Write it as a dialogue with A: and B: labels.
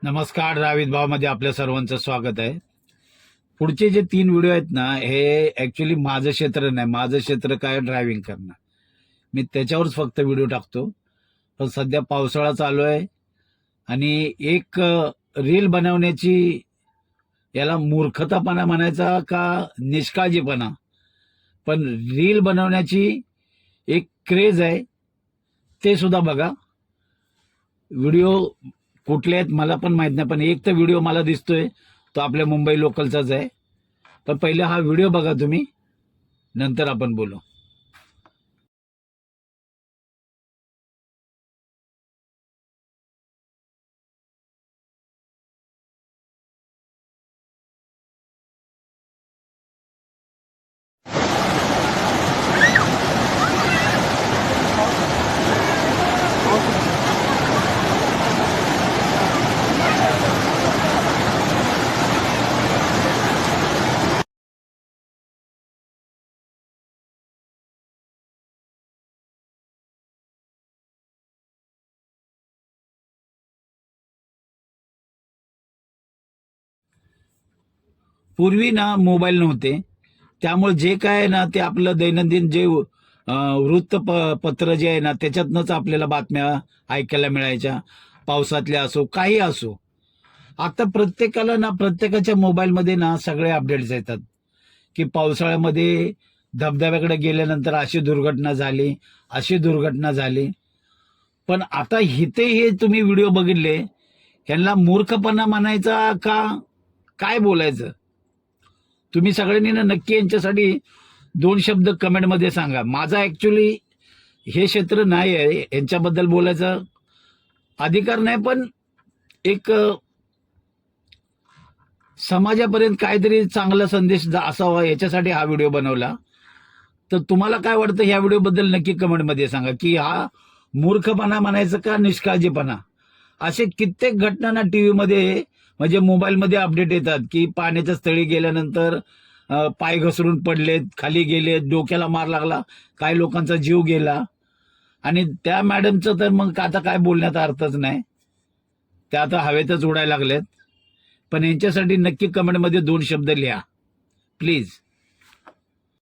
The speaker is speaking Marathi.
A: नमस्कार. रावित भावमध्ये आपल्या सर्वांचं स्वागत आहे. पुढचे जे 3 व्हिडिओ आहेत ना, हे ऍक्च्युली माझं क्षेत्र नाही. माझं क्षेत्र काय, ड्रायव्हिंग करणं. मी त्याच्यावरच फक्त व्हिडिओ टाकतो. पण सध्या पावसाळा चालू आहे आणि एक रील बनवण्याची, याला मूर्खतापणा म्हणायचा का निष्काळजीपणा, पण रील बनवण्याची एक क्रेज आहे. ते सुद्धा बघा. व्हिडिओ कुठले आहेत मला पण माहित नाही, पण एक तर व्हिडिओ मला दिसतोय तो आपल्या मुंबई लोकलचाच आहे. पण पहिले हा व्हिडिओ बघा तुम्ही, नंतर आपण बोलू. पूर्वी ना मोबाईल नव्हते, त्यामुळे जे काय आहे ना ते आपलं दैनंदिन जे वृत्तपत्र जे आहे ना त्याच्यातनंच आपल्याला बातम्या ऐकायला मिळायच्या. पावसातल्या असो काही असो. आता प्रत्येकाला ना प्रत्येकाच्या मोबाईलमध्ये ना सगळे अपडेट्स येतात की पावसाळ्यामध्ये धबधब्याकडे गेल्यानंतर अशी दुर्घटना झाली, अशी दुर्घटना झाली. पण आता इथे हे तुम्ही व्हिडिओ बघितले, ह्यांना मूर्खपणा म्हणायचा का काय बोलायचं? तुम्ही सगळ्यांनी ना नक्की यांच्यासाठी 2 शब्द कमेंटमध्ये सांगा. माझा ऍक्च्युली हे क्षेत्र नाही आहे, यांच्याबद्दल बोलायचा अधिकार नाही, पण एक समाजापर्यंत काहीतरी चांगला संदेश असावा याच्यासाठी हा व्हिडिओ बनवला. तर तुम्हाला काय वाटतं ह्या व्हिडिओबद्दल नक्की कमेंटमध्ये सांगा की हा मूर्खपणा म्हणायचं का निष्काळजीपणा? असे कित्येक घटना ना टीव्हीमध्ये म्हणजे मोबाईलमध्ये अपडेट येतात की पाण्याच्या स्थळी गेल्यानंतर पाय घसरून पडलेत, खाली गेलेत, डोक्याला मार लागला, काही लोकांचा जीव गेला. आणि त्या मॅडमचं तर मग आता काय बोलण्याचा अर्थच नाही. त्या आता हवेतच उडायला लागलेत. पण यांच्यासाठी नक्की कमेंटमध्ये 2 शब्द लिहा प्लीज.